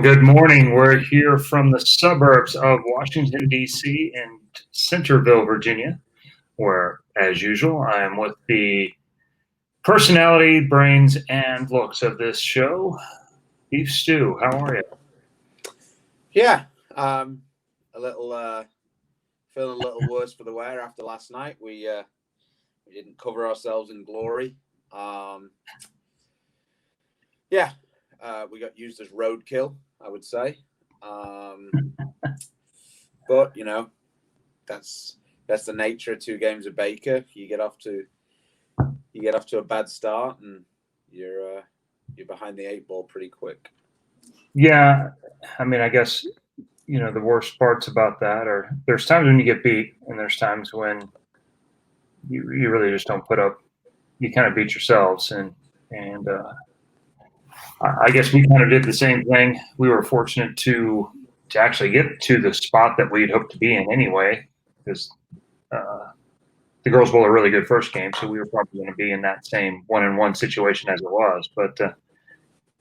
good morning. We're here from the suburbs of Washington, D.C. and Centerville, Virginia, where, as usual, I am with the personality, brains, and looks of this show, Beef Stew. How are you? Yeah, a little feeling a little worse for the wear after last night. We didn't cover ourselves in glory. We got used as roadkill, I would say. But that's the nature of 2 games of Baker. You get off to a bad start, and you're behind the 8 ball pretty quick. Yeah, I mean, I guess the worst parts about that are there's times when you get beat, and there's times when you really just don't put up. You kind of beat yourselves, and I guess we kind of did the same thing. We were fortunate to actually get to the spot that we'd hoped to be in anyway, because the Girls Bowl a really good first game, so we were probably going to be in that same 1-1 situation as it was. But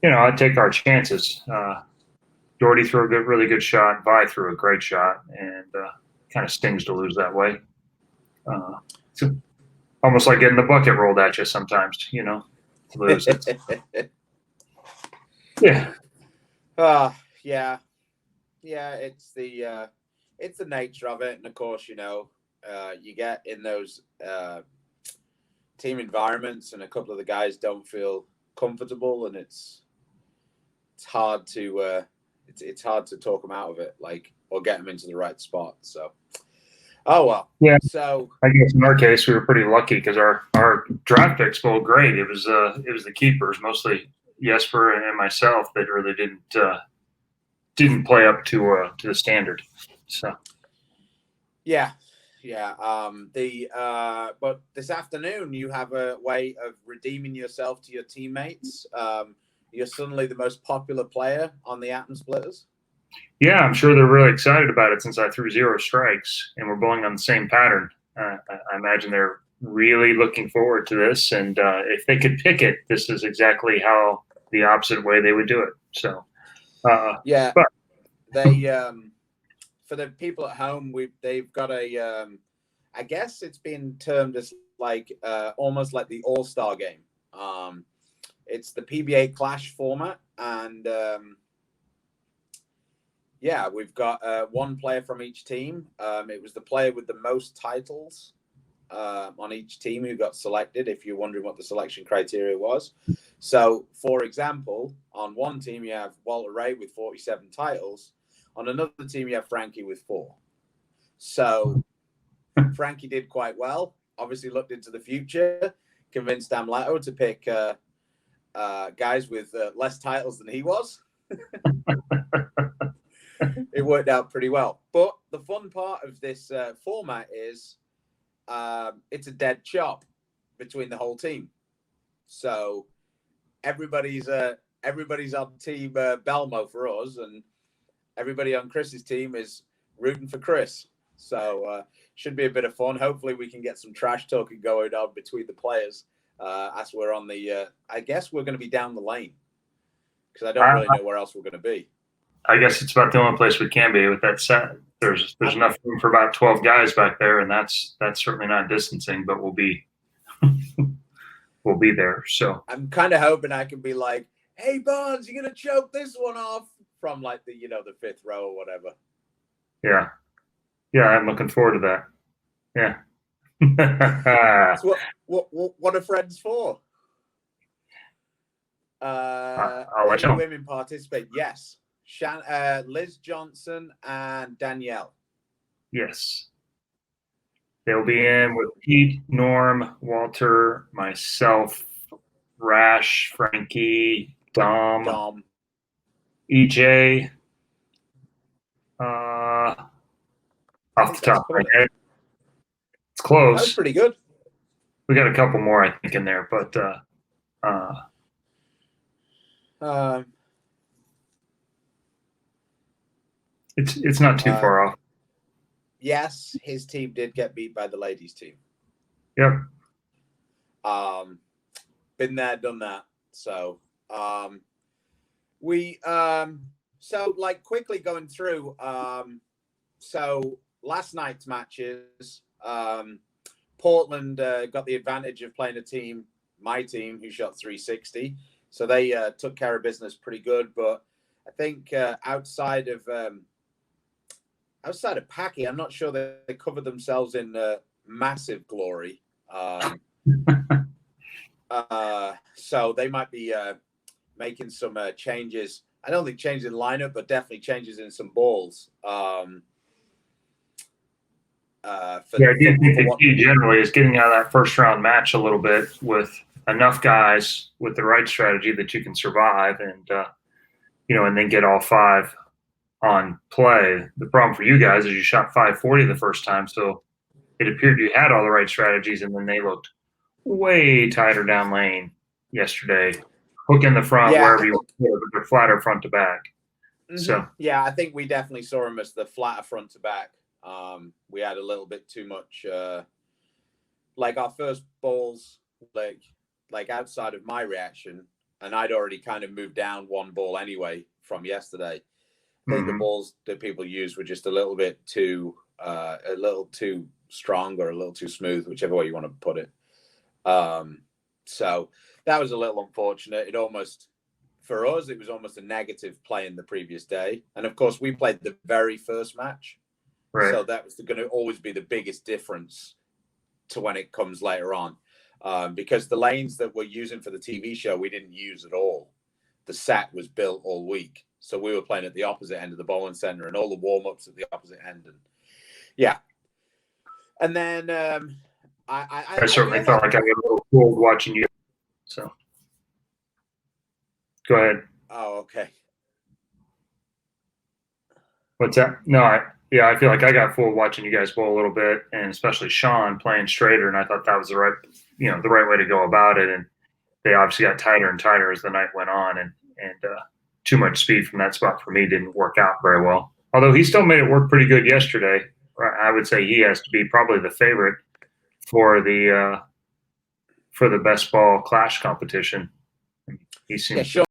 I'd take our chances. Doherty threw a really good shot. Vi threw a great shot, and kind of stings to lose that way. It's almost like getting the bucket rolled at you sometimes, to lose. Yeah. Yeah. It's the nature of it, and of course, you get in those team environments, and a couple of the guys don't feel comfortable, and it's hard to talk them out of it, or get them into the right spot. So, oh well. Yeah. So I guess in our case, we were pretty lucky because our draft picks bowled great. It was the keepers, mostly Jesper and myself, that really didn't play up to the standard. So yeah. But this afternoon you have a way of redeeming yourself to your teammates. You're suddenly the most popular player on the Atom Splitters. Yeah, I'm sure they're really excited about it since I threw 0 strikes and we're bowling on the same pattern. I imagine they're really looking forward to this, and if they could pick it, this is exactly how the opposite way they would do it. So they for the people at home, they've got a I guess it's been termed as almost like the All-Star game. It's the PBA Clash format, and we've got 1 player from each team. It was the player with the most titles on each team who got selected, if you're wondering what the selection criteria was. So, for example, on one team you have Walter Ray with 47 titles. On another team you have Frankie with 4. So Frankie did quite well. Obviously looked into the future, convinced Dan Leto to pick guys with less titles than he was. It worked out pretty well. But the fun part of this format is it's a dead chop between the whole team. So everybody's on team Belmo for us, and everybody on Chris's team is rooting for Chris. So should be a bit of fun. Hopefully we can get some trash talking going on between the players as we're on the I guess we're going to be down the lane, because I don't really know where else we're going to be. I guess it's about the only place we can be with that set. There's enough room for about 12 guys back there, and that's certainly not distancing, but we'll be we'll be there. So I'm kind of hoping I can be like, "Hey, Barnes, you're gonna choke this one off," from the 5th row or whatever. Yeah, I'm looking forward to that. Yeah. So what are friends for? I'll let you know. Women participate. Yes. Liz Johnson and Danielle. Yes. They'll be in with Pete, Norm, Walter, myself, Rash, Frankie, Dom. EJ. Off the top of my head. It's close. That's pretty good. We got a couple more, I think, in there, but it's not too far off. Yes, his team did get beat by the ladies' team. Yep. Been there, done that. So So, like, quickly going through. So last night's matches, Portland got the advantage of playing my team, who shot 360. So they took care of business pretty good. But I think outside of Packy, I'm not sure they covered themselves in massive glory. So they might be making some changes. I don't think changes in lineup, but definitely changes in some balls. I do think the key generally is getting out of that first round match a little bit with enough guys with the right strategy that you can survive, and and then get all five on play. The problem for you guys is you shot 540 the first time, so it appeared you had all the right strategies, and then they looked way tighter down lane yesterday. Hook in the front wherever you want, but they're flatter front to back. Mm-hmm. So yeah, I think we definitely saw them as the flatter front to back. We had a little bit too much, like our first balls, like outside of my reaction, and I'd already kind of moved down one ball anyway from yesterday. I think the balls that people used were just a little too strong or a little too smooth, whichever way you want to put it. So that was a little unfortunate. For us, it was almost a negative playing the previous day. And of course, we played the very first match. Right. So that was going to always be the biggest difference to when it comes later on. Because the lanes that we're using for the TV show, we didn't use at all. The set was built all week. So we were playing at the opposite end of the bowling center and all the warm-ups at the opposite end. And yeah. And then I certainly felt like I got a little cold watching you. So go ahead. Oh, okay. What's that? No, I feel like I got fooled watching you guys bowl a little bit, and especially Sean playing straighter, and I thought that was the right way to go about it. And they obviously got tighter and tighter as the night went on, and too much speed from that spot for me didn't work out very well. Although he still made it work pretty good yesterday. I would say he has to be probably the favorite for the best ball clash competition. He seems sure.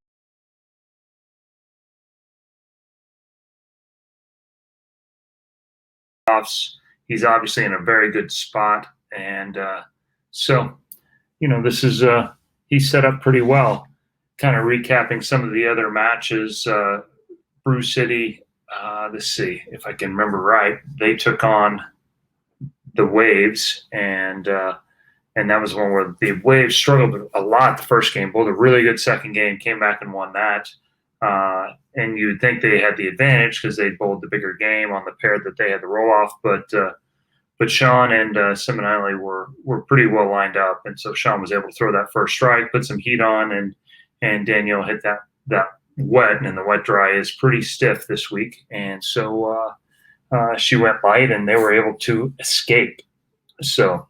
He's obviously in a very good spot, and so this is he's set up pretty well. Kind of recapping some of the other matches, Brew City. Let's see if I can remember right. They took on the Waves, and that was one where the Waves struggled a lot the first game. Bowled a really good second game, came back and won that. And you'd think they had the advantage because they bowled the bigger game on the pair that they had the roll off, but Sean and Simonelli were pretty well lined up, and so Sean was able to throw that first strike, put some heat on, and Danielle hit that wet, and the wet dry is pretty stiff this week, and so she went light, and they were able to escape. So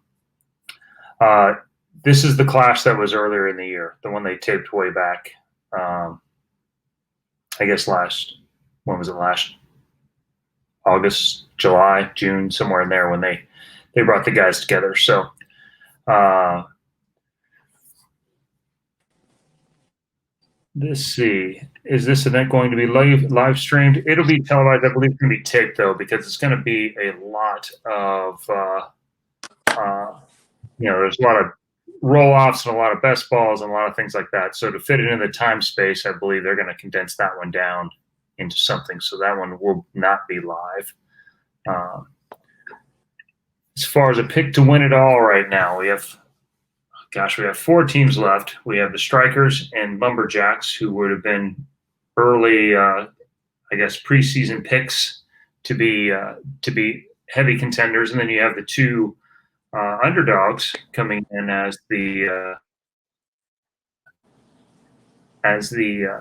this is the clash that was earlier in the year, the one they taped way back. I guess when was it last? August, July, June, somewhere in there when they brought the guys together. So let's see. Is this event going to be live streamed? It'll be televised. I believe it's going to be taped, though, because it's going to be a lot of there's a lot of roll-offs and a lot of best balls and a lot of things like that. So to fit it in the time space, I believe they're going to condense that one down into something. So that one will not be live. As far as a pick to win it all right now, we have 4 teams left. We have the Strikers and Lumberjacks, who would have been early, preseason picks to be heavy contenders. And then you have the 2 underdogs coming in as the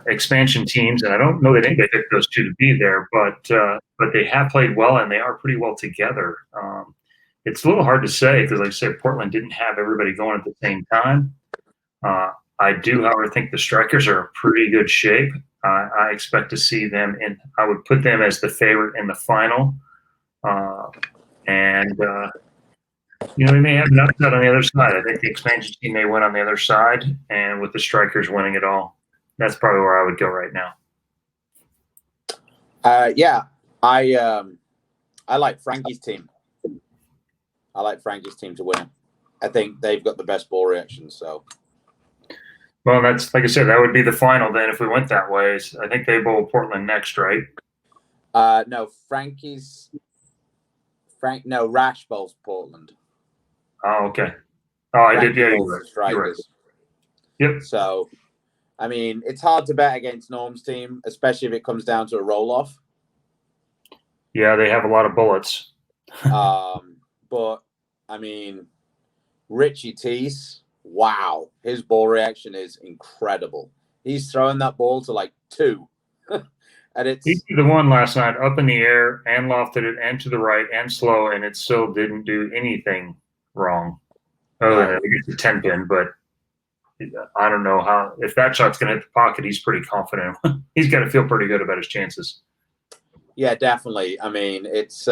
expansion teams, and I don't know that anybody picked those 2 to be there, but they have played well and they are pretty well together. It's a little hard to say because, like I said, Portland didn't have everybody going at the same time. I do, however, think the Strikers are in pretty good shape. I expect to see them I would put them as the favorite in the final, we may have an upset on the other side. I think the expansion team may win on the other side, and with the Strikers winning it all. That's probably where I would go right now. Yeah, I like Frankie's team. I like Frankie's team to win. I think they've got the best ball reaction. So, Well, that's like I said, that would be the final then if we went that way. I think they bowl Portland next, right? no, no, Rash bowls Portland. Oh, okay. Oh, I did. Frankie Yeah, bowls the Strikers. You're right. Yep. So, I mean, it's hard to bet against Norm's team, especially if it comes down to a roll off. Yeah, they have a lot of bullets. But I mean, Richie Teese, wow, his ball reaction is incredible. He's throwing that ball to like 2. And He did the one last night up in the air and lofted it and to the right and slow, and it still didn't do anything wrong. Other than it's a 10 pin, but I don't know how. If that shot's going to hit the pocket, he's pretty confident. He's got to feel pretty good about his chances. Yeah, definitely. I mean, it's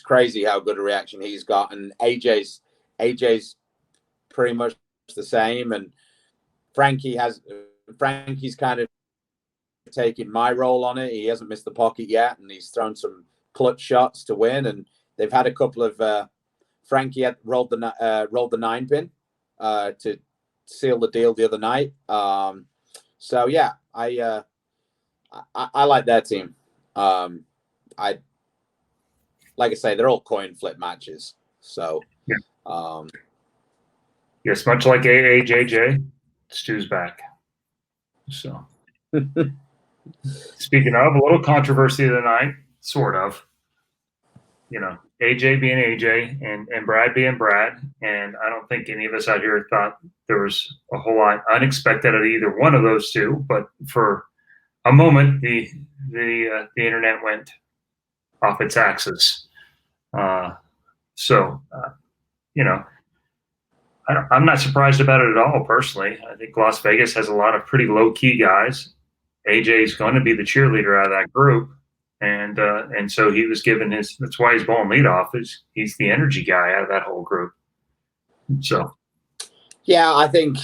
crazy how good a reaction he's got, and AJ's pretty much the same, and Frankie's kind of taking my role on it. He hasn't missed the pocket yet, and he's thrown some clutch shots to win. And they've had a couple of Frankie had rolled the 9 pin to seal the deal the other night. So yeah, I like that team. Like I say, they're all coin flip matches. So yeah. Yes, much like AAJJ, Stu's back. So. Speaking of, a little controversy tonight, sort of. You know, AJ being AJ and Brad being Brad, and I don't think any of us out here thought there was a whole lot unexpected at either one of those two. But for a moment, the internet went off its axis. You know, I'm not surprised about it at all. Personally, I think Las Vegas has a lot of pretty low key guys. AJ is going to be the cheerleader out of that group, and so he was given his. That's why he's bowling leadoff. He's the energy guy out of that whole group. So, yeah, I think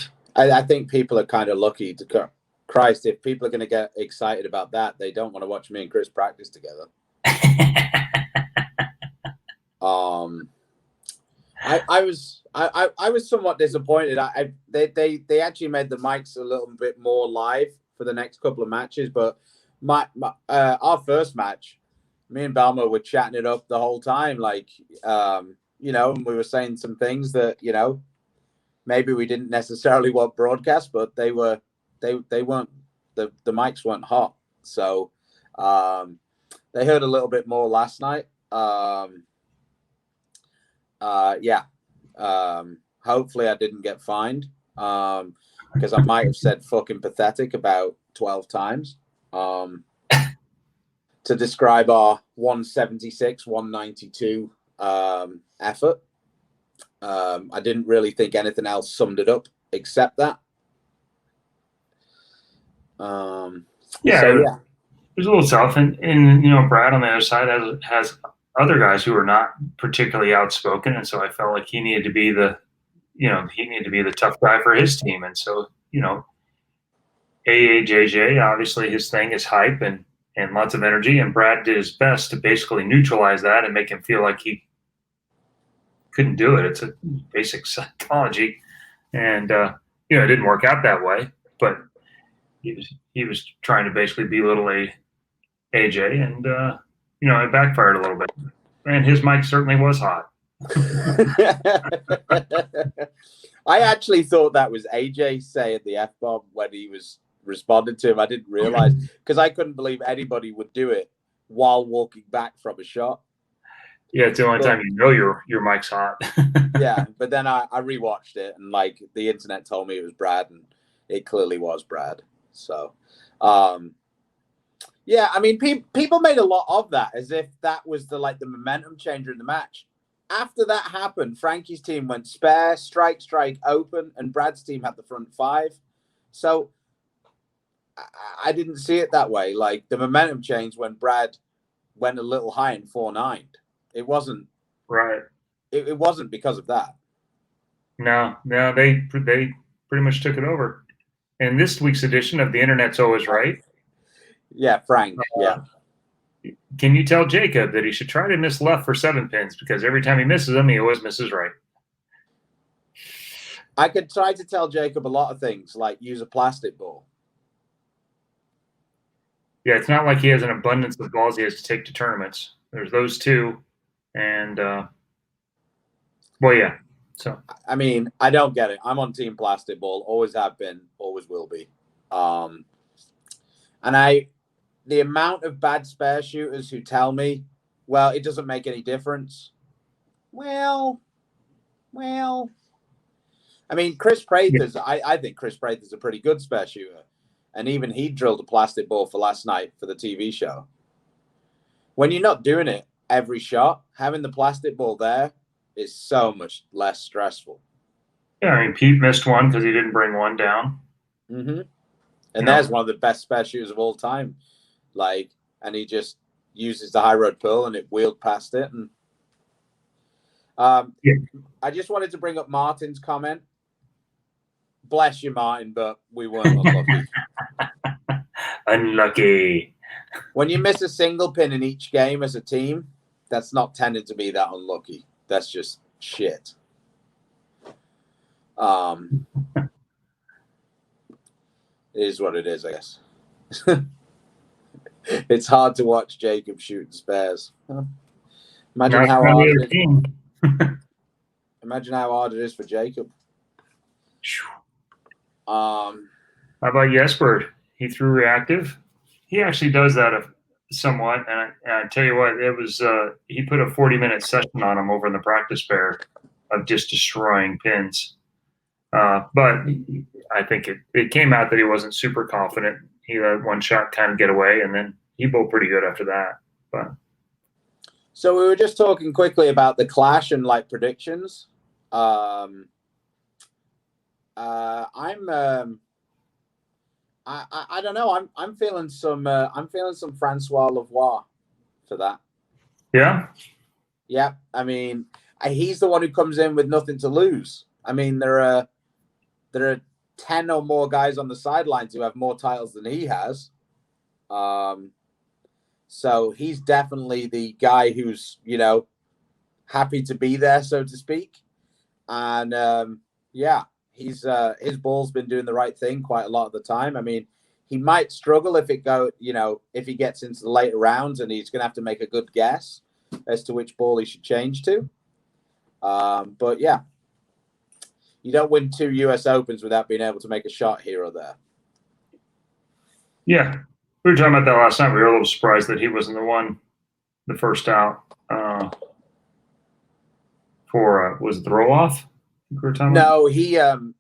people are kind of lucky to Christ. If people are going to get excited about that, they don't want to watch me and Chris practice together. I was somewhat disappointed. They actually made the mics a little bit more live for the next couple of matches, but our first match, me and Balmer were chatting it up the whole time, like and we were saying some things that maybe we didn't necessarily want broadcast, but they weren't the mics weren't hot, so they heard a little bit more last night. Hopefully I didn't get fined because I might have said fucking pathetic about 12 times to describe our 176 192 effort. I didn't really think anything else summed it up except that. it was a little tough, and Brad on the other side has other guys who are not particularly outspoken, and so I felt like he needed to be the tough guy for his team, and so AAJJ, obviously his thing is hype and lots of energy, and Brad did his best to basically neutralize that and make him feel like he couldn't do it. It's a basic psychology, and it didn't work out that way, but he was trying to basically belittle AJ, and it backfired a little bit. And his mic certainly was hot. I actually thought that was AJ saying the F-bomb when he was responding to him. I didn't realize, because I couldn't believe anybody would do it while walking back from a shot. Yeah, it's the only time your mic's hot. Yeah, but then I rewatched it, and like the internet told me it was Brad, and it clearly was Brad. So, yeah, I mean, people made a lot of that as if that was the momentum changer in the match. After that happened, Frankie's team went spare, strike, open, and Brad's team had the front 5. So I didn't see it that way. Like, the momentum changed when Brad went a little high and 4-9. It wasn't right. It wasn't because of that. No, they pretty much took it over. In this week's edition of The Internet's Always Right, Yeah, Frank. Yeah. Can you tell Jacob that he should try to miss left for 7 pins because every time he misses them, he always misses right. I could try to tell Jacob a lot of things, like use a plastic ball. Yeah, it's not like he has an abundance of balls he has to take to tournaments. There's those two, and well, yeah. So I mean, I don't get it. I'm on team plastic ball. Always have been. Always will be. And the amount of bad spare shooters who tell me, well, it doesn't make any difference. Well. I mean, Chris Prather's. I think Chris Prather's a pretty good spare shooter, and even he drilled a plastic ball for last night for the TV show. When you're not doing it every shot, having the plastic ball there is so much less stressful. yeah, I mean, Pete missed one because he didn't bring one down. Mm-hmm. And there's one of the best spare shooters of all time. And he just uses the high road pull and it wheeled past it. And I just wanted to bring up Martin's comment. Bless you, Martin, but we weren't unlucky. Unlucky. When you miss a single pin in each game as a team, that's not tended to be that unlucky. That's just shit. It is what it is, I guess. It's hard to watch Jacob shooting spares. Imagine how hard it is. Imagine how hard it is for Jacob. How about Jesper? He threw reactive. He actually does that somewhat, and I tell you what, it was he put a 40-minute session on him over in the practice pair of just destroying pins. But I think it came out that he wasn't super confident. He let one shot kind of get away, and then he bowled pretty good after that. But so we were just talking quickly about the clash and like predictions. I don't know. I'm feeling some Francois Lavoie for that. Yeah. Yeah. I mean, he's the one who comes in with nothing to lose. I mean, there are 10 or more guys on the sidelines who have more titles than he has. So he's definitely the guy who's, happy to be there, so to speak. And his ball's been doing the right thing quite a lot of the time. I mean, he might struggle if he gets into the later rounds and he's going to have to make a good guess as to which ball he should change to. But yeah, you don't win 2 US Opens without being able to make a shot here or there. Yeah. We were talking about that last night. We were a little surprised that he wasn't the first out for, was it the roll-off? No, he... oh,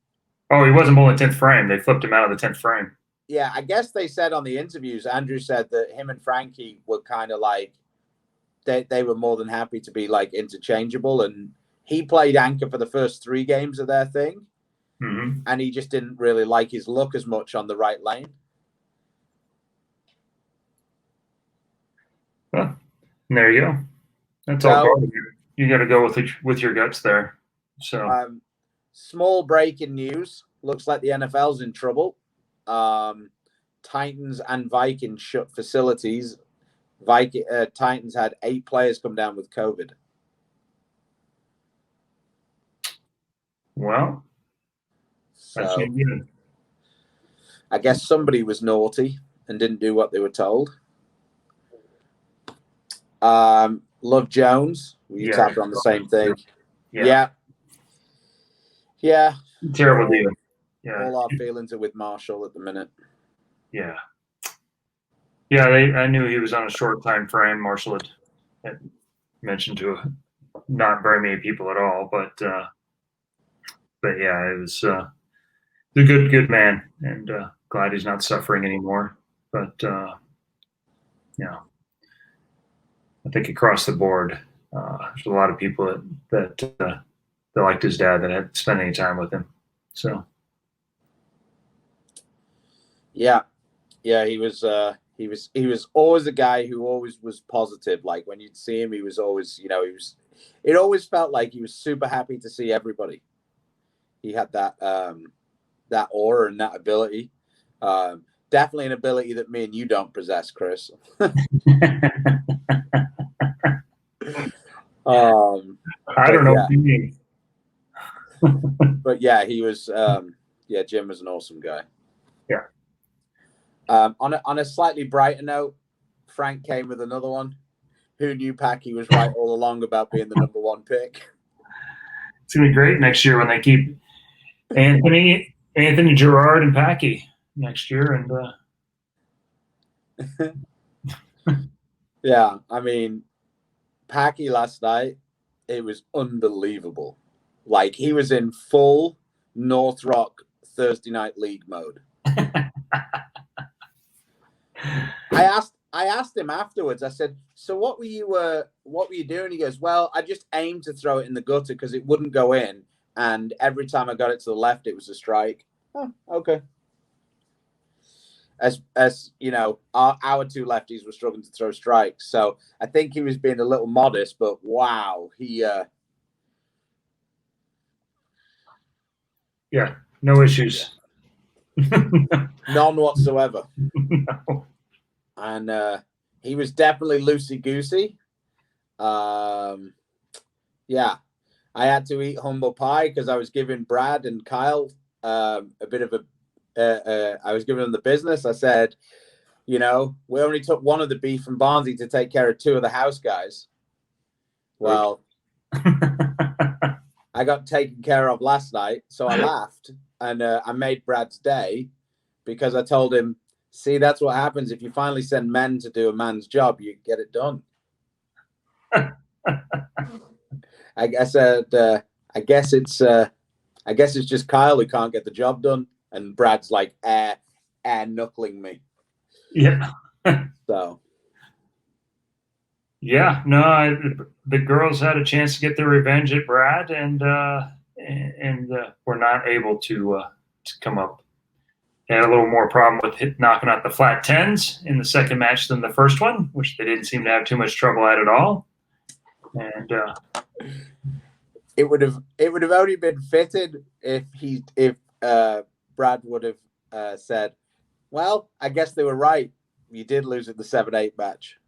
he wasn't bowling 10th frame. They flipped him out of the 10th frame. Yeah, I guess they said on the interviews, Andrew said that him and Frankie were kind of like, they were more than happy to be like interchangeable. And he played anchor for the first 3 games of their thing. Mm-hmm. And he just didn't really like his look as much on the right lane. Well, there you go. That's all part of it. You got to go with your guts there. So, small breaking news. Looks like the NFL's in trouble. Titans and Vikings shut facilities. Titans had 8 players come down with COVID. Well, so I guess somebody was naughty and didn't do what they were told. Love Jones. You tapped on the same thing. Yeah. Terrible deal. Yeah. All our feelings are with Marshall at the minute. Yeah. Yeah, I knew he was on a short time frame. Marshall had mentioned to not very many people at all, but yeah, it was a good man, and glad he's not suffering anymore. But I think across the board, there's a lot of people that liked his dad that had spent any time with him. So yeah, he was always a guy who always was positive. Like when you'd see him, he was always, it always felt like he was super happy to see everybody. He had that aura and that ability. There definitely an ability that me and you don't possess, Chris. I don't know what you mean. But yeah, he was. Jim was an awesome guy. Yeah. On a slightly brighter note, Frank came with another one. Who knew Packy was right all along about being the number 1 pick? It's gonna be great next year when they keep Anthony, Gerard, and Packy next year, and yeah, I mean, Packy last night, it was unbelievable. Like he was in full North Rock Thursday Night League mode. I asked him afterwards. I said, "So what were you doing?" He goes, "Well, I just aimed to throw it in the gutter because it wouldn't go in, and every time I got it to the left, it was a strike." Oh, okay. As you know, our 2 lefties were struggling to throw strikes, so I think he was being a little modest. But wow, he yeah, no issues. None whatsoever. No. And he was definitely loosey goosey. Yeah, I had to eat humble pie because I was giving Brad and Kyle a bit of I was giving them the business. I said, we only took 1 of the beef from Barnzy to take care of 2 of the house guys. Well, I got taken care of last night, so I laughed and I made Brad's day because I told him, "See, that's what happens if you finally send men to do a man's job. You get it done." I said, I guess it's just Kyle who can't get the job done, and Brad's like air knuckling me. Yeah. So. Yeah, no, the girls had a chance to get their revenge at Brad, and were not able to come up. They had a little more problem with knocking out the flat 10s in the second match than the first one, which they didn't seem to have too much trouble at all. And it would have only been fitted if Brad would have said, "Well, I guess they were right. You did lose at the 7-8 match."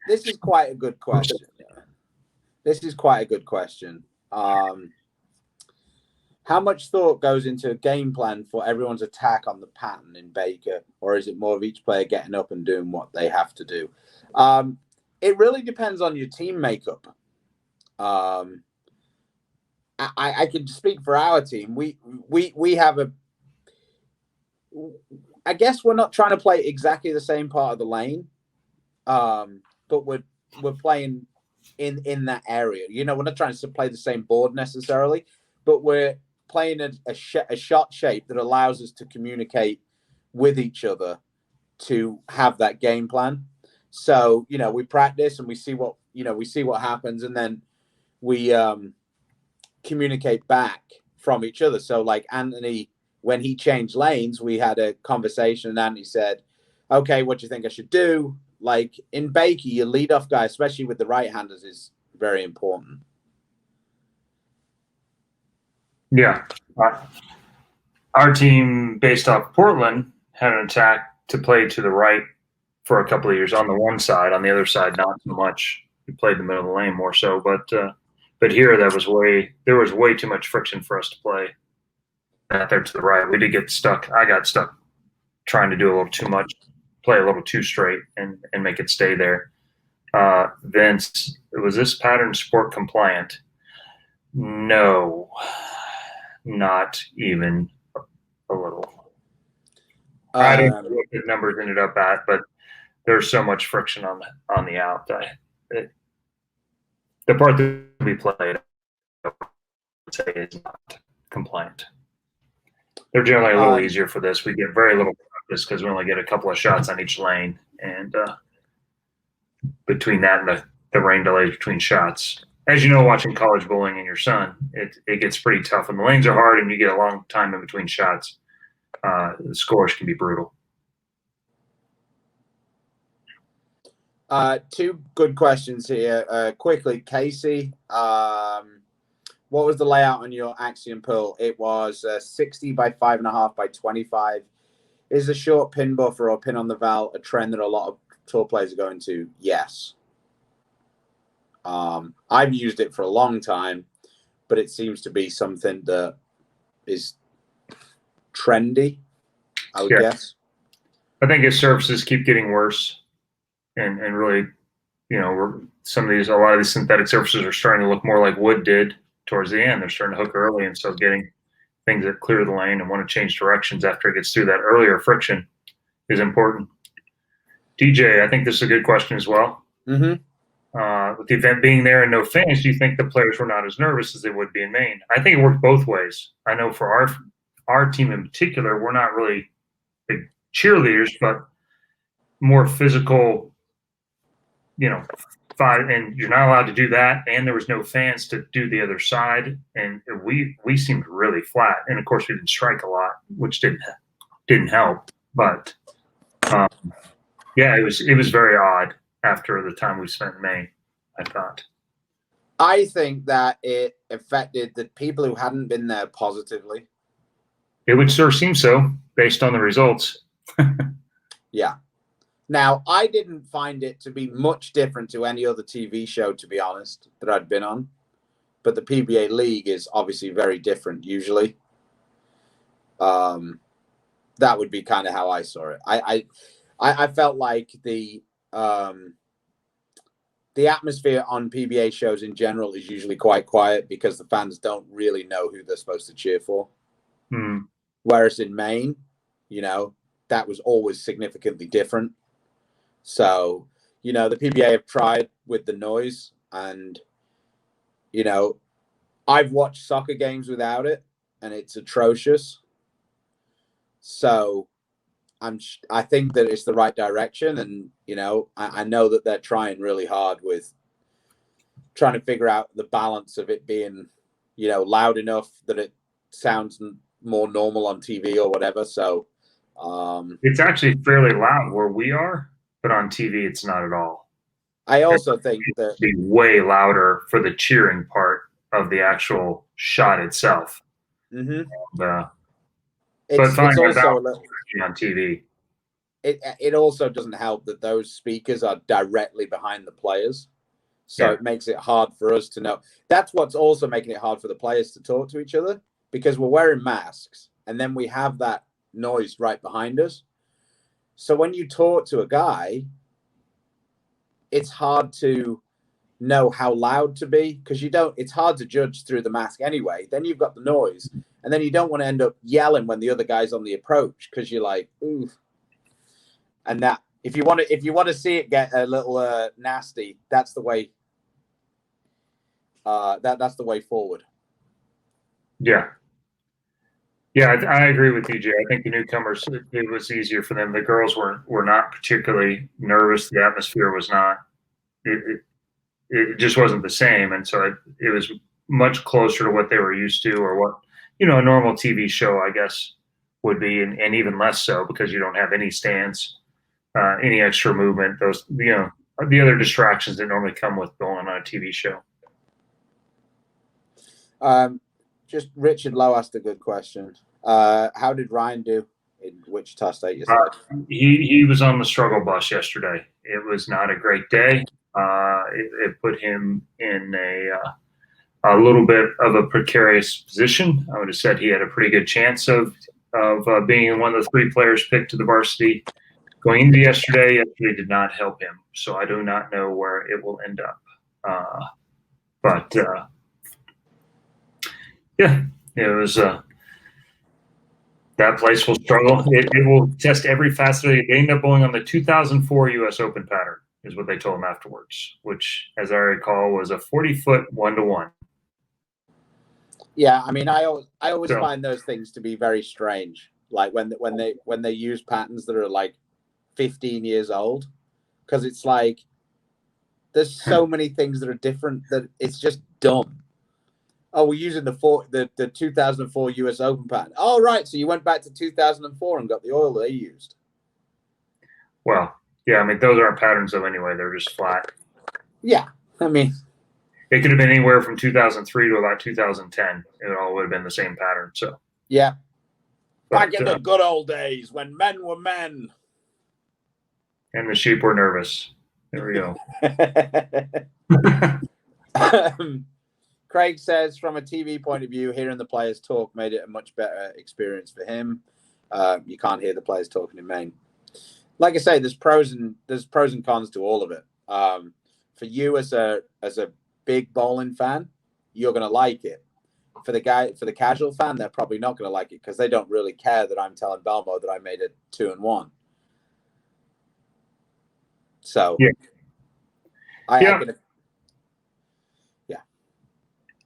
This is quite a good question. How much thought goes into a game plan for everyone's attack on the pattern in Baker, or is it more of each player getting up and doing what they have to do? It really depends on your team makeup. I can speak for our team. We have I guess we're not trying to play exactly the same part of the lane, but we're playing in that area. We're not trying to play the same board necessarily, but we're playing a shot shape that allows us to communicate with each other to have that game plan. So we practice and we see what happens, and then we communicate back from each other. So like Anthony, when he changed lanes, we had a conversation, and Anthony said, "Okay, what do you think I should do?" Like in Baker, your leadoff guy, especially with the right-handers, is very important. Yeah. Our team, based off Portland, had an attack to play to the right for a couple of years on the one side. On the other side, not so much. We played the middle of the lane more so. But here, there was way too much friction for us to play out there to the right. We did get stuck. I got stuck trying to do a little too much, play a little too straight, and make it stay there. Vince, was this pattern sport compliant? No, not even a little. I don't know what the numbers ended up at, but there's so much friction on the out. The part that we played, I would say, is not compliant. They're generally a little easier for this. We get very little practice because we only get a couple of shots on each lane, and between that and the rain delays between shots, as you know, watching college bowling and your son, it gets pretty tough. When the lanes are hard and you get a long time in between shots, the scores can be brutal. Two good questions here. Quickly, Casey, what was the layout on your Axiom Pearl? It was 60 by 5.5 by 25. Is a short pin buffer or pin on the valve a trend that a lot of tour players are going to? Yes. I've used it for a long time, but it seems to be something that is trendy, I would guess. I think his surfaces keep getting worse, and really, a lot of these synthetic surfaces are starting to look more like wood did towards the end. They're starting to hook early, and so getting things that clear the lane and want to change directions after it gets through that earlier friction is important. DJ, I think this is a good question as well. Mm-hmm. With the event being there and no fans, do you think the players were not as nervous as they would be in Maine? I think it worked both ways. I know for our team in particular, we're not really big cheerleaders, but more physical, and you're not allowed to do that. And there was no fans to do the other side. And we seemed really flat. And of course we didn't strike a lot, which didn't help. But yeah, it was very odd after the time we spent in Maine, I thought. I think that it affected the people who hadn't been there positively. It would sure seem so based on the results. Yeah. Now, I didn't find it to be much different to any other TV show, to be honest, that I'd been on. But the PBA League is obviously very different usually. That would be kind of how I saw it. I felt like the atmosphere on PBA shows in general is usually quite quiet because the fans don't really know who they're supposed to cheer for. Mm. Whereas in Maine, that was always significantly different. So, the PBA have tried with the noise, and, I've watched soccer games without it, and it's atrocious. So I think that it's the right direction. And, I know that they're trying really hard with trying to figure out the balance of it being, loud enough that it sounds more normal on TV or whatever. So it's actually fairly loud where we are, but on TV it's not at all. I also think that it'd be way louder for the cheering part of the actual shot itself. Mm-hmm. But fine, it's also on TV. It also doesn't help that those speakers are directly behind the players. So it makes it hard for us to know. That's what's also making it hard for the players to talk to each other, because we're wearing masks and then we have that noise right behind us. So when you talk to a guy, it's hard to know how loud to be, because it's hard to judge through the mask anyway. Then you've got the noise, and then you don't want to end up yelling when the other guy's on the approach, because you're like, ooh. And that, if you want to see it get a little nasty, that's the way. That's the way forward. Yeah. Yeah, I agree with DJ. I think the newcomers, it was easier for them. The girls were not particularly nervous. The atmosphere was not. It just wasn't the same, and so it was much closer to what they were used to, or what a normal TV show, I guess, would be, and even less so because you don't have any stands, any extra movement. Those the other distractions that normally come with going on a TV show. Just Richard Lowe asked a good question. How did Ryan do in Wichita State yesterday? He was on the struggle bus yesterday. It was not a great day. It put him in a little bit of a precarious position. I would have said he had a pretty good chance of being one of the 3 players picked to the varsity going into yesterday. Yesterday did not help him, so I do not know where it will end up. But yeah, it was. That place will struggle. It will test every facet of it. They end up going on the 2004 U.S. Open pattern, is what they told him afterwards, which, as I recall, was a 40-foot 1-to-1. Yeah, I mean, I always find those things to be very strange. Like when they use patterns that are like 15 years old, because it's like there's so many things that are different that it's just dumb. Oh, we're using the 2004 U.S. Open pattern. Oh, right. So you went back to 2004 and got the oil they used. Well, yeah. I mean, those aren't patterns though. Anyway, they're just flat. Yeah, I mean, it could have been anywhere from 2003 to about 2010. It all would have been the same pattern. So yeah, but, back in the good old days when men were men. And the sheep were nervous. There we go. Craig says, from a TV point of view, hearing the players talk made it a much better experience for him. You can't hear the players talking in Maine. Like I say, there's pros and cons to all of it. For you as a big bowling fan, you're going to like it. For the casual fan, they're probably not going to like it because they don't really care that I'm telling Belmo that I made it 2-1. So, yeah.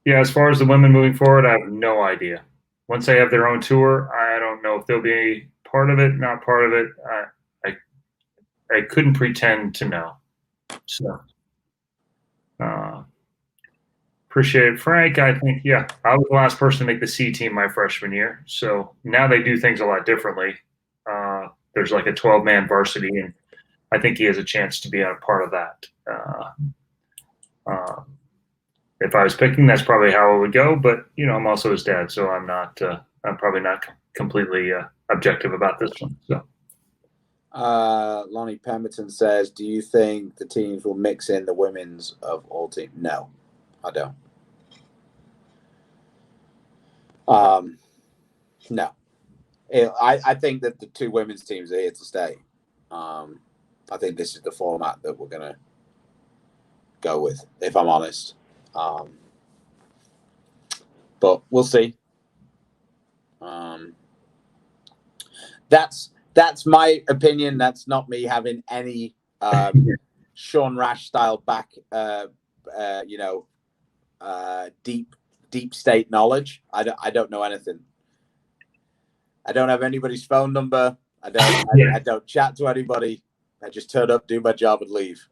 Yeah, as far as the women moving forward, I have no idea. Once they have their own tour, I don't know if they'll be part of it, not part of it. I couldn't pretend to know. So, appreciate it. Frank, I think, yeah, I was the last person to make the C team my freshman year. So now they do things a lot differently. There's like a 12-man varsity, and I think he has a chance to be a part of that. If I was picking, that's probably how it would go. But I'm also his dad, so I'm not. I'm probably not completely objective about this one. So, Lonnie Pemberton says, "Do you think the teams will mix in the women's of all teams?" No, I don't. No, I think that the two women's teams are here to stay. I think this is the format that we're gonna go with, if I'm honest. But we'll see. That's my opinion. That's not me having any Sean Rash style deep state knowledge. I don't know anything. I don't have anybody's phone number. I don't chat to anybody. I just turn up, do my job, and leave.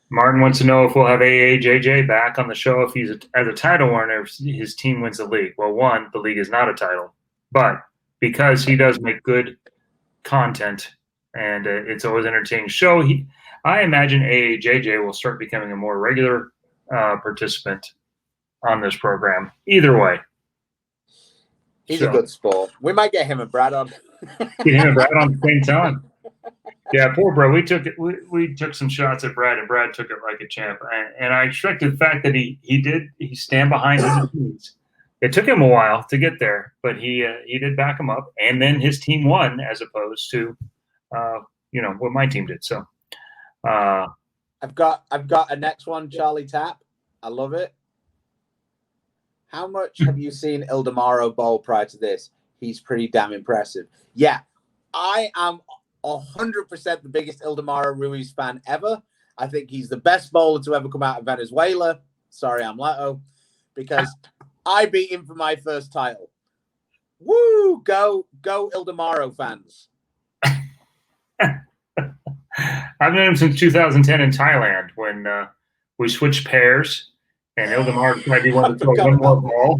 Martin wants to know if we'll have AAJJ back on the show if he's as a title winner if his team wins the league. Well, one, the league is not a title, but because he does make good content and it's always an entertaining show, I imagine AAJJ will start becoming a more regular participant on this program. Either way, he's a good sport. We might get him and Brad on. Get him and Brad on the same time. Yeah, poor Brad. We took some shots at Brad, and Brad took it like a champ. And I expected the fact that he stand behind his teams. It took him a while to get there, but he did back him up, and then his team won as opposed to what my team did. So I've got a next one, Charlie Tapp. I love it. How much have you seen Ildemaro bowl prior to this? He's pretty damn impressive. Yeah, I am 100% the biggest Ildemaro Ruiz fan ever. I think he's the best bowler to ever come out of Venezuela. Sorry, I'm Leto. Because I beat him for my first title. Woo! Go Ildemaro fans. I've known him since 2010 in Thailand when we switched pairs, and Ildemaro tried to want to throw one more ball.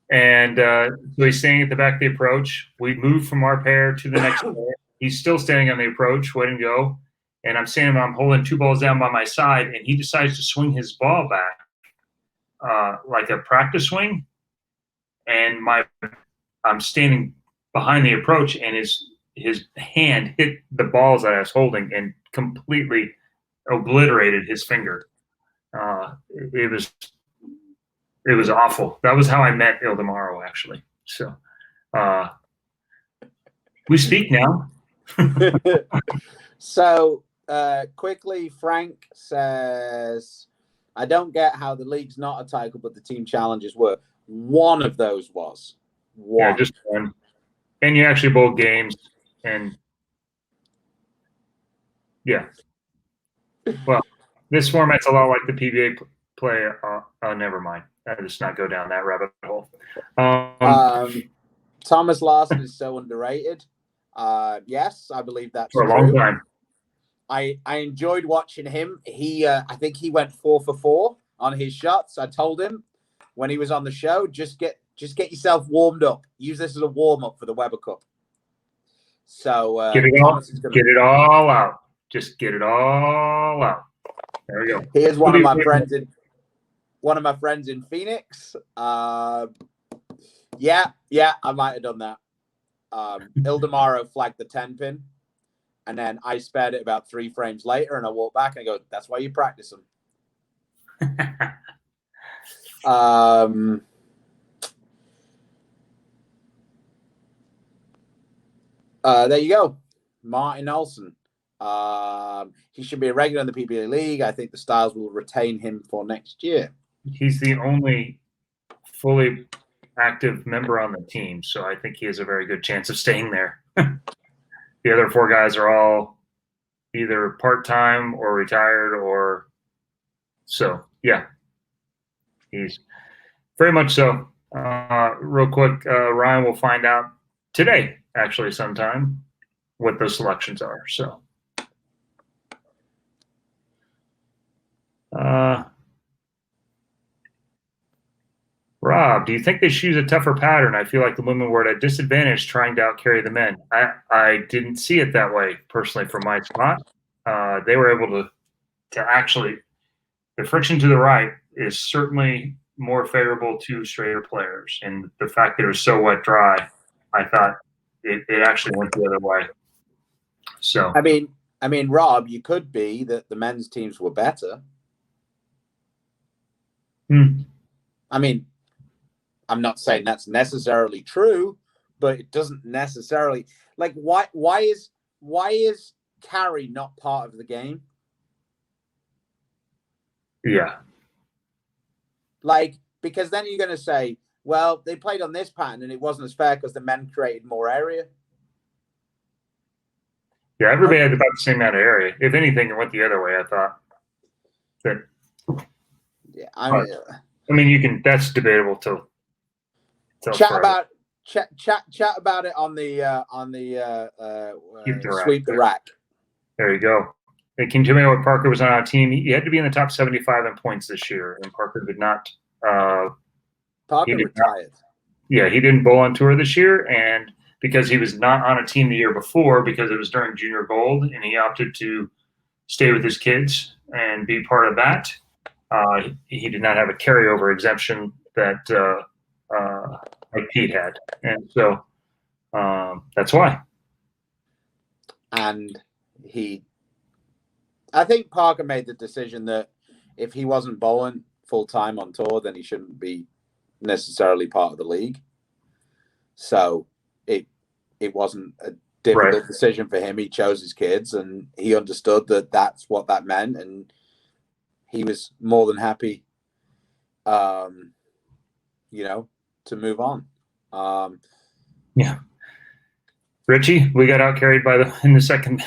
And so he's standing at the back of the approach. We moved from our pair to the next pair. He's still standing on the approach, waiting to go. And I'm holding two balls down by my side, and he decides to swing his ball back like a practice swing. And I'm standing behind the approach, and his hand hit the balls that I was holding and completely obliterated his finger. It was awful. That was how I met Ildemaro, actually. So we speak now. So quickly, Frank says, I don't get how the league's not a title, but the team challenges were. One of those was. One. Yeah, just one. And you actually bowl games. And yeah. Well, this format's a lot like the PBA play. Never mind. I'll just not go down that rabbit hole. Thomas Larson is so underrated. Yes, I believe that's for a true. long time. I enjoyed watching him. I think he went 4 for 4 on his shots. I told him when he was on the show, just get yourself warmed up. Use this as a warm up for the Weber Cup. So get it all out. Just get it all out. There we go. Here's one of my friends one of my friends in Phoenix. Yeah, I might have done that. Ildemaro flagged the 10-pin, and then I spared it about 3 frames later, and I walked back and I go, "That's why you practice them." There you go, Martin Olsen. He should be a regular in the PBA league. I think the Styles will retain him for next year. He's the only fully active member on the team, so I think he has a very good chance of staying there. The other 4 guys are all either part-time or retired, or so. Yeah, he's very much so. Real quick, Ryan will find out today, actually, sometime, what those selections are. So, Rob, do you think they choose a tougher pattern? I feel like the women were at a disadvantage trying to outcarry the men. I didn't see it that way personally from my spot. They were able to actually, the friction to the right is certainly more favorable to straighter players, and the fact that it was so wet dry, I thought it actually went the other way. So I mean, Rob, you could be that the men's teams were better. I mean, I'm not saying that's necessarily true, but it doesn't necessarily, like, why is carry not part of the game? Yeah. Like, because then you're going to say, well, they played on this pattern and it wasn't as fair because the men created more area. Yeah, everybody had about the same amount of area. If anything, it went the other way, I thought. But, yeah, I mean, you can, that's debatable till chat about it on the sweep the rack. There you go. Hey, can you tell me what Parker was on our team? He had to be in the top 75 in points this year, and Parker did not. Parker retired. Yeah, he didn't bowl on tour this year, and because he was not on a team the year before, because it was during Junior Gold, and he opted to stay with his kids and be part of that. He did not have a carryover exemption that like Pete had, and so that's why. And I think Parker made the decision that if he wasn't bowling full time on tour, then he shouldn't be necessarily part of the league. So it wasn't a difficult decision for him. He chose his kids, and he understood that that's what that meant, and he was more than happy, to move on. Yeah. Richie, we got out carried in the second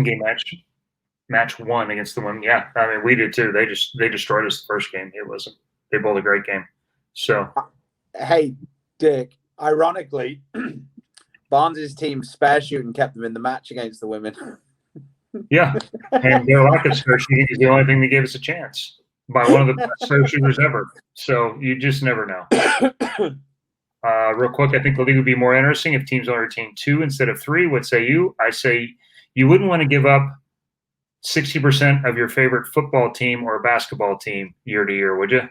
game match 1 against the women. Yeah, I mean, we did too. They destroyed us the first game. They bowled a great game. So, hey, Dick, ironically, Barnzy's team spare shooting kept them in the match against the women. Yeah, and their lack of spare shooting is the only thing that gave us a chance by one of the best spare shooters ever. So you just never know. Real quick, I think the league would be more interesting if teams only retain 2 instead of 3. What say you? I say you wouldn't want to give up 60% of your favorite football team or basketball team year to year, would you?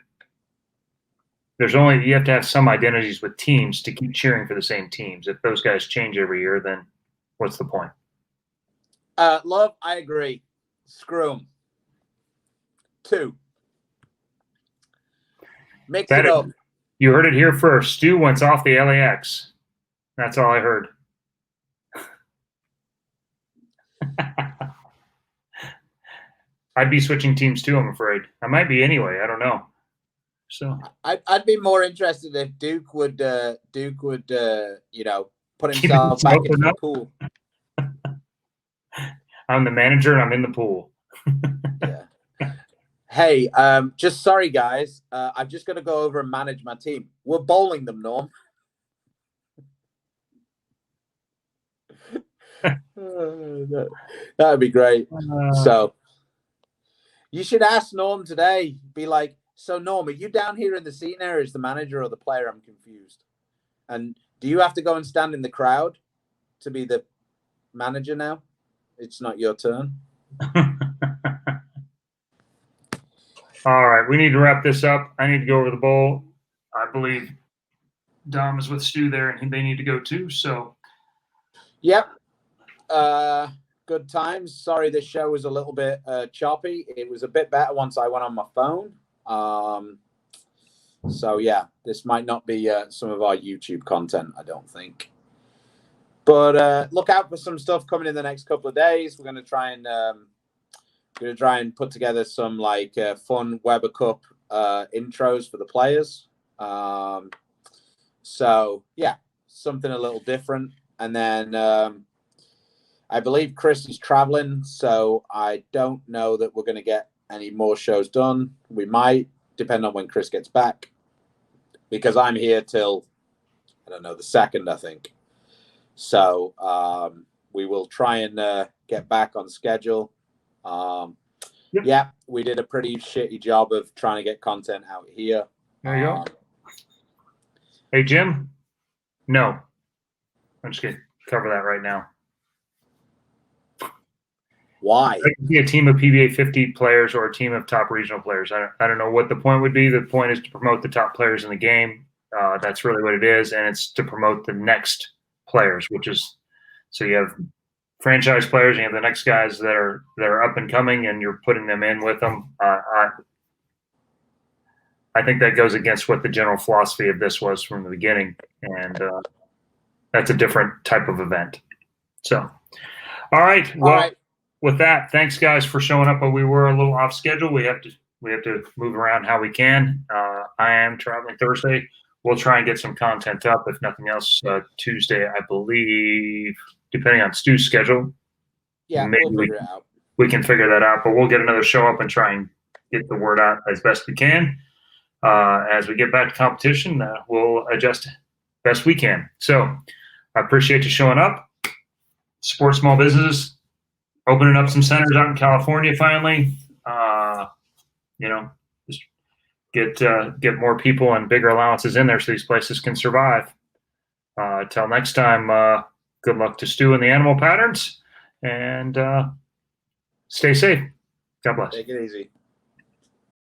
You have to have some identities with teams to keep cheering for the same teams. If those guys change every year, then what's the point? Love, I agree. Screw them. 2. Mix it up. You heard it here first. Stu wants off the LAX. That's all I heard. I'd be switching teams too, I'm afraid. I might be anyway. I don't know. So I'd be more interested if Duke would put himself back into the pool. I'm the manager and I'm in the pool. Yeah. Hey, just sorry guys. I'm just gonna go over and manage my team. We're bowling them, Norm. That would be great. So you should ask Norm today. Be like, so Norm, are you down here in the seating area as the manager or the player? I'm confused. And do you have to go and stand in the crowd to be the manager now? It's not your turn. All right, we need to wrap this up. I need to go over the bowl. I believe Dom is with Stu there, and they need to go too. So, Yep. Good times. Sorry, this show was a little bit choppy. It was a bit better once I went on my phone. So yeah, this might not be some of our YouTube content, I don't think. But look out for some stuff coming in the next couple of days. We're going to try and put together some like fun Weber Cup intros for the players. So yeah, something a little different. And then I believe Chris is traveling, so I don't know that we're going to get any more shows done. We might, depend on when Chris gets back, because I'm here till, I don't know, the 2nd, I think. So we will try and get back on schedule. Yep. Yeah, we did a pretty shitty job of trying to get content out here. There you go. Hey, Jim? No. I'm just going to cover that right now. Why? It could be a team of PBA 50 players or a team of top regional players. I don't know what the point would be. The point is to promote the top players in the game. That's really what it is, and it's to promote the next players, which is so you have franchise players, and you have the next guys that are up and coming, and you're putting them in with them. I think that goes against what the general philosophy of this was from the beginning, and that's a different type of event. So, all right. Well, All right. With that, thanks guys for showing up. But we were a little off schedule. We have to move around how we can. I am traveling Thursday. We'll try and get some content up, if nothing else, Tuesday, I believe, depending on Stu's schedule. Yeah, maybe we'll figure it out. We can figure that out. But we'll get another show up and try and get the word out as best we can. As we get back to competition, we'll adjust best we can. So I appreciate you showing up. Support small businesses. Opening up some centers out in California finally. Just get more people and bigger allowances in there so these places can survive. Till next time, good luck to Stu and the animal patterns, and stay safe. God bless. Take it easy.